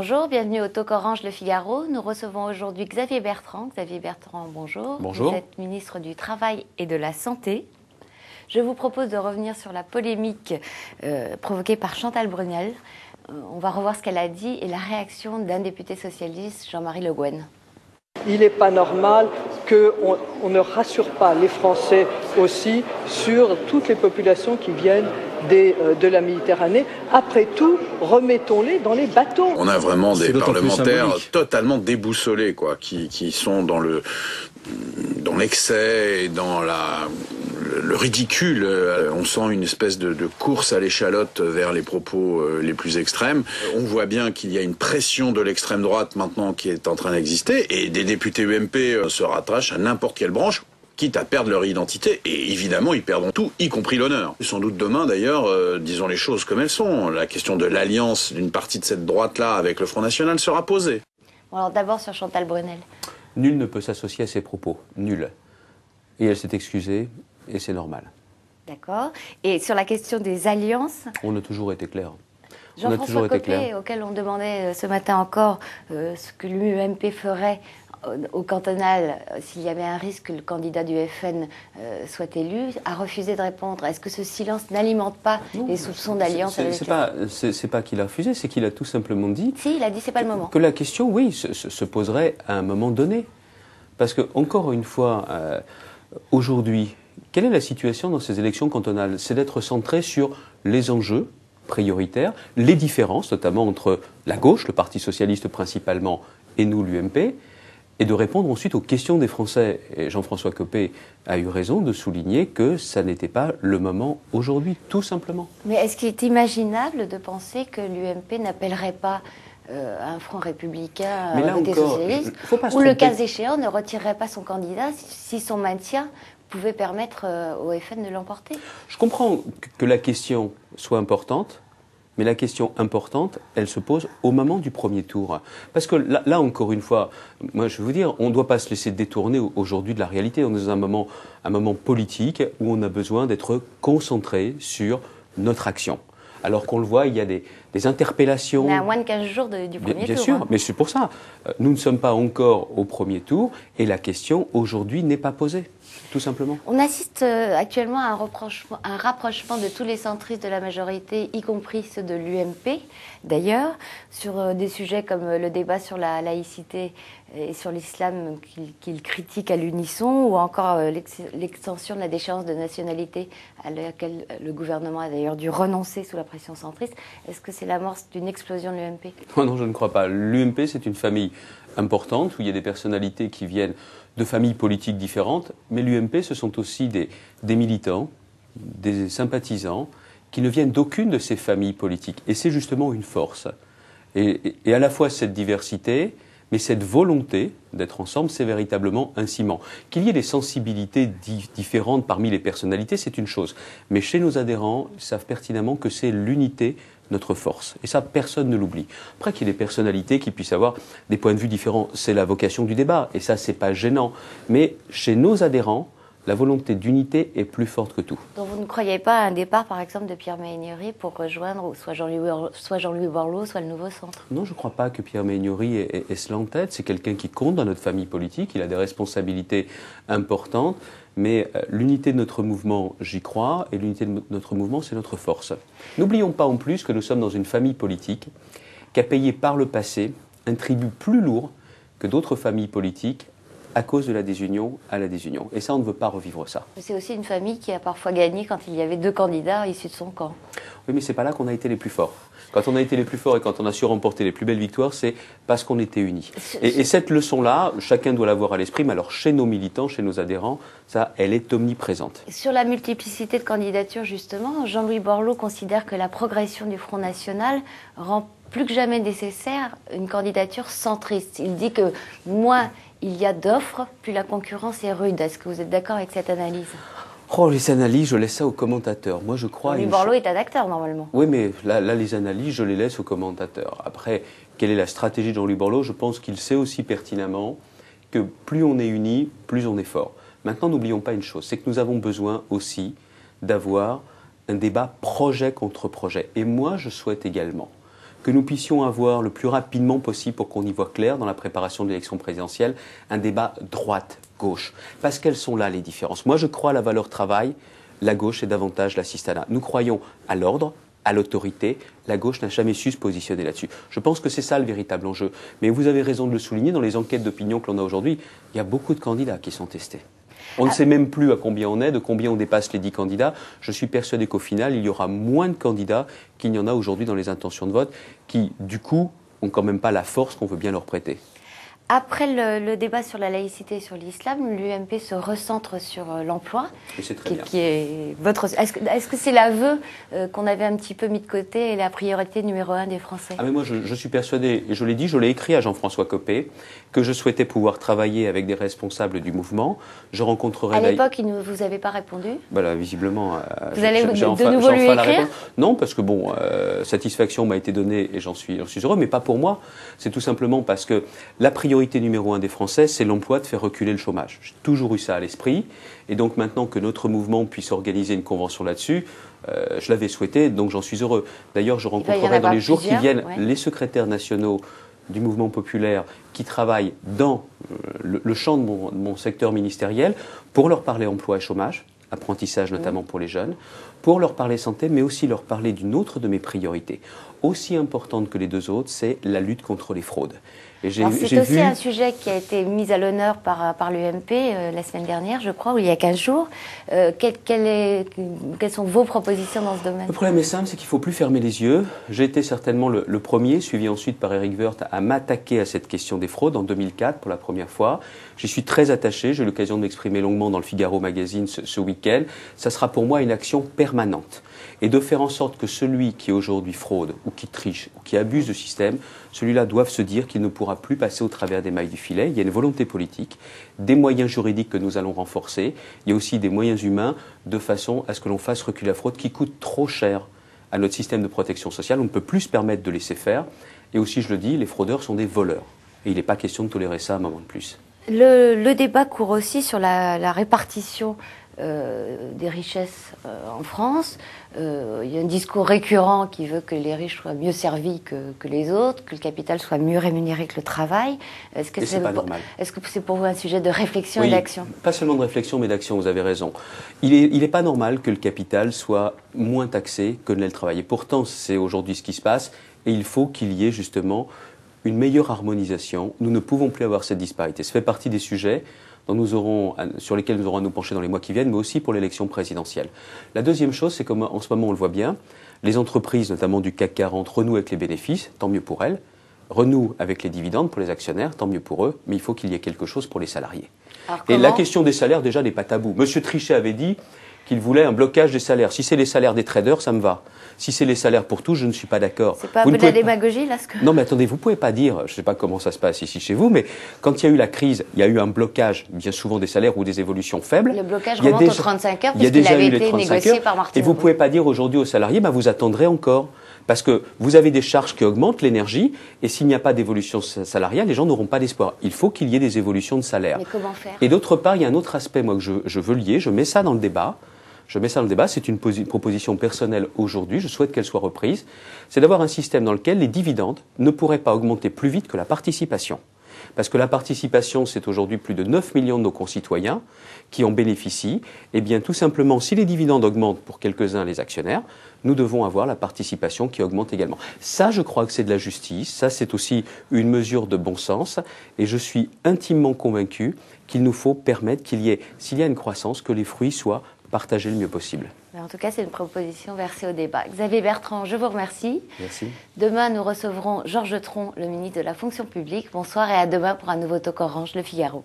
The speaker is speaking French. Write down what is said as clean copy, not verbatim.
Bonjour, bienvenue au Talk Orange Le Figaro. Nous recevons aujourd'hui Xavier Bertrand. Xavier Bertrand, bonjour. Bonjour. Vous êtes ministre du Travail et de la Santé. Je vous propose de revenir sur la polémique provoquée par Chantal Brunel. On va revoir ce qu'elle a dit et la réaction d'un député socialiste, Jean-Marie Le Guen. Il n'est pas normal qu'on ne rassure pas les Français aussi sur toutes les populations qui viennent de la Méditerranée. Après tout, remettons-les dans les bateaux. On a vraiment des parlementaires totalement déboussolés, quoi, qui sont dans l'excès et dans le ridicule. On sent une espèce de course à l'échalote vers les propos les plus extrêmes. On voit bien qu'il y a une pression de l'extrême droite maintenant qui est en train d'exister, et des députés UMP se rattachent à n'importe quelle branche, quitte à perdre leur identité, et évidemment ils perdront tout, y compris l'honneur. Sans doute demain d'ailleurs, disons les choses comme elles sont, la question de l'alliance d'une partie de cette droite-là avec le Front National sera posée. Bon, alors d'abord sur Chantal Brunel. Nul ne peut s'associer à ces propos, nul. Et elle s'est excusée, et c'est normal. D'accord. Et sur la question des alliances, on a toujours été clair. Jean-François Copé, auquel on demandait ce matin encore ce que l'UMP ferait au cantonal s'il y avait un risque que le candidat du FN soit élu, a refusé de répondre. Est-ce que ce silence n'alimente pas les soupçons d'alliance avec c'est pas qu'il a refusé, c'est qu'il a tout simplement dit... Si, il a dit c'est pas le moment. Que la question, oui, se poserait à un moment donné. Parce que, encore une fois, aujourd'hui, quelle est la situation dans ces élections cantonales? C'est d'être centré sur les enjeux prioritaires, les différences, notamment entre la gauche, le Parti socialiste principalement, et nous, l'UMP, et de répondre ensuite aux questions des Français. Et Jean-François Copé a eu raison de souligner que ça n'était pas le moment aujourd'hui, tout simplement. Mais est-ce qu'il est imaginable de penser que l'UMP n'appellerait pas un front républicain des socialistes, ou le cas échéant ne retirerait pas son candidat si son maintien pouvait permettre au FN de l'emporter? Je comprends que la question soit importante, mais la question importante, elle se pose au moment du premier tour. Parce que là encore une fois, moi je vais vous dire, on ne doit pas se laisser détourner aujourd'hui de la réalité. On est dans un moment politique où on a besoin d'être concentré sur notre action. Alors qu'on le voit, il y a des interpellations. On est à moins de 15 jours du premier tour. Bien sûr, mais c'est pour ça. Nous ne sommes pas encore au premier tour et la question aujourd'hui n'est pas posée, tout simplement. On assiste actuellement à un rapprochement de tous les centristes de la majorité, y compris ceux de l'UMP, d'ailleurs, sur des sujets comme le débat sur la laïcité et sur l'islam qu'ils critiquent à l'unisson, ou encore l'extension de la déchéance de nationalité à laquelle le gouvernement a d'ailleurs dû renoncer sous la pression centriste. Est-ce que c'est l'amorce d'une explosion de l'UMP? Oh non, je ne crois pas. L'UMP, c'est une famille importante où il y a des personnalités qui viennent de familles politiques différentes, mais l'UMP, ce sont aussi des militants, des sympathisants qui ne viennent d'aucune de ces familles politiques. Et c'est justement une force. Et à la fois cette diversité, mais cette volonté d'être ensemble, c'est véritablement un ciment. Qu'il y ait des sensibilités différentes parmi les personnalités, c'est une chose. Mais chez nos adhérents, ils savent pertinemment que c'est l'unité, notre force. Et ça, personne ne l'oublie. Après qu'il y ait des personnalités qui puissent avoir des points de vue différents, c'est la vocation du débat. Et ça, c'est pas gênant. Mais chez nos adhérents, la volonté d'unité est plus forte que tout. Donc vous ne croyez pas à un départ, par exemple, de Pierre Méhaignerie pour rejoindre soit Jean-Louis Borloo, soit le Nouveau Centre? Non, je ne crois pas que Pierre Méhaignerie ait cela en tête. C'est quelqu'un qui compte dans notre famille politique. Il a des responsabilités importantes. Mais l'unité de notre mouvement, j'y crois. Et l'unité de notre mouvement, c'est notre force. N'oublions pas en plus que nous sommes dans une famille politique qui a payé par le passé un tribut plus lourd que d'autres familles politiques à cause de la désunion à la désunion. Et ça, on ne veut pas revivre ça. C'est aussi une famille qui a parfois gagné quand il y avait deux candidats issus de son camp. Oui, mais c'est pas là qu'on a été les plus forts. Quand on a été les plus forts et quand on a su remporter les plus belles victoires, c'est parce qu'on était unis. Et cette leçon-là, chacun doit l'avoir à l'esprit, mais alors chez nos militants, chez nos adhérents, ça, elle est omniprésente. Sur la multiplicité de candidatures, justement, Jean-Louis Borloo considère que la progression du Front National rend plus que jamais nécessaire une candidature centriste. Il dit que moins il y a d'offres, plus la concurrence est rude. Est-ce que vous êtes d'accord avec cette analyse? Oh, les analyses, je laisse ça aux commentateurs. Moi, je crois... Jean-Louis Borloo est un acteur, normalement. Oui, mais là, les analyses, je les laisse aux commentateurs. Après, quelle est la stratégie de Jean-Louis Borloo? Je pense qu'il sait aussi pertinemment que plus on est unis, plus on est fort. Maintenant, n'oublions pas une chose, c'est que nous avons besoin aussi d'avoir un débat projet contre projet. Et moi, je souhaite également que nous puissions avoir le plus rapidement possible, pour qu'on y voit clair dans la préparation de l'élection présidentielle, un débat droite-gauche. Parce qu'elles sont là les différences. Moi je crois à la valeur travail, la gauche est davantage l'assistanat. Nous croyons à l'ordre, à l'autorité. La gauche n'a jamais su se positionner là-dessus. Je pense que c'est ça le véritable enjeu. Mais vous avez raison de le souligner, dans les enquêtes d'opinion que l'on a aujourd'hui, il y a beaucoup de candidats qui sont testés. On ne sait même plus à combien on est, de combien on dépasse les 10 candidats. Je suis persuadé qu'au final, il y aura moins de candidats qu'il n'y en a aujourd'hui dans les intentions de vote, qui, du coup, n'ont quand même pas la force qu'on veut bien leur prêter. Après le débat sur la laïcité et sur l'islam, l'UMP se recentre sur l'emploi. C'est très bien. Est-ce que c'est l'aveu qu'on avait un petit peu mis de côté et la priorité numéro 1 des Français? Ah mais moi je suis persuadé, et je l'ai dit, je l'ai écrit à Jean-François Copé, que je souhaitais pouvoir travailler avec des responsables du mouvement. Je rencontrerai... À l'époque, il ne vous avait pas répondu? Voilà, visiblement... Vous allez de nouveau lui écrire? Non, parce que bon, satisfaction m'a été donnée et j'en suis heureux, mais pas pour moi. C'est tout simplement parce que la priorité numéro 1 des Français, c'est l'emploi, de faire reculer le chômage. J'ai toujours eu ça à l'esprit, et donc maintenant que notre mouvement puisse organiser une convention là-dessus, je l'avais souhaité, donc j'en suis heureux. D'ailleurs, je rencontrerai dans les jours qui viennent les secrétaires nationaux du mouvement populaire qui travaillent dans le champ de mon secteur ministériel pour leur parler emploi et chômage, apprentissage notamment pour les jeunes, pour leur parler santé, mais aussi leur parler d'une autre de mes priorités. Aussi importante que les deux autres, c'est la lutte contre les fraudes. C'est aussi un sujet qui a été mis à l'honneur par l'UMP la semaine dernière, je crois, ou il y a 15 jours. Quelles sont vos propositions dans ce domaine? Le problème est simple, c'est qu'il ne faut plus fermer les yeux. J'ai été certainement le premier, suivi ensuite par Éric Woerth, à m'attaquer à cette question des fraudes en 2004 pour la première fois. J'y suis très attaché, j'ai eu l'occasion de m'exprimer longuement dans le Figaro Magazine ce week-end. Ça sera pour moi une action permanente. Et de faire en sorte que celui qui aujourd'hui fraude, ou qui triche, ou qui abuse du système, celui-là doit se dire qu'il ne pourra plus passer au travers des mailles du filet. Il y a une volonté politique, des moyens juridiques que nous allons renforcer. Il y a aussi des moyens humains de façon à ce que l'on fasse reculer la fraude qui coûte trop cher à notre système de protection sociale. On ne peut plus se permettre de laisser faire. Et aussi, je le dis, les fraudeurs sont des voleurs. Et il n'est pas question de tolérer ça un moment de plus. Le débat court aussi sur la répartition des richesses en France. Il y a un discours récurrent qui veut que les riches soient mieux servis que les autres, que le capital soit mieux rémunéré que le travail. Est-ce que c'est pas normal? Est-ce que c'est pour vous un sujet de réflexion et d'action? Pas seulement de réflexion, mais d'action, vous avez raison. Il n'est pas normal que le capital soit moins taxé que ne l'est le travail. Et pourtant, c'est aujourd'hui ce qui se passe, et il faut qu'il y ait justement une meilleure harmonisation. Nous ne pouvons plus avoir cette disparité. Ça fait partie des sujets sur lesquels nous aurons à nous pencher dans les mois qui viennent, mais aussi pour l'élection présidentielle. La deuxième chose, c'est qu'en ce moment, on le voit bien, les entreprises, notamment du CAC 40, renouent avec les bénéfices, tant mieux pour elles, renouent avec les dividendes pour les actionnaires, tant mieux pour eux, mais il faut qu'il y ait quelque chose pour les salariés. Et la question des salaires, déjà, n'est pas tabou. Monsieur Trichet avait dit qu'il voulait un blocage des salaires. Si c'est les salaires des traders, ça me va. Si c'est les salaires pour tous, je ne suis pas d'accord. C'est pas un peu de la démagogie, là Non, mais attendez, vous ne pouvez pas dire, je ne sais pas comment ça se passe ici chez vous, mais quand il y a eu la crise, il y a eu un blocage, bien souvent des salaires ou des évolutions faibles. Le blocage remonte aux 35 heures, puisqu'il avait été négocié par Martin. Et vous ne pouvez pas dire aujourd'hui aux salariés, vous attendrez encore. Parce que vous avez des charges qui augmentent, l'énergie, et s'il n'y a pas d'évolution salariale, les gens n'auront pas d'espoir. Il faut qu'il y ait des évolutions de salaire. Mais comment faire? Et d'autre part, il y a un autre aspect, moi, que je veux lier, je mets ça dans le débat. C'est une proposition personnelle aujourd'hui, je souhaite qu'elle soit reprise. C'est d'avoir un système dans lequel les dividendes ne pourraient pas augmenter plus vite que la participation. Parce que la participation, c'est aujourd'hui plus de 9 millions de nos concitoyens qui en bénéficient. Eh bien, tout simplement, si les dividendes augmentent pour quelques-uns les actionnaires, nous devons avoir la participation qui augmente également. Ça, je crois que c'est de la justice. Ça, c'est aussi une mesure de bon sens. Et je suis intimement convaincu qu'il nous faut permettre qu'il y ait, s'il y a une croissance, que les fruits soient partagés le mieux possible. En tout cas, c'est une proposition versée au débat. Xavier Bertrand, je vous remercie. Merci. Demain, nous recevrons Georges Tron, le ministre de la Fonction publique. Bonsoir et à demain pour un nouveau Talk Orange, Le Figaro.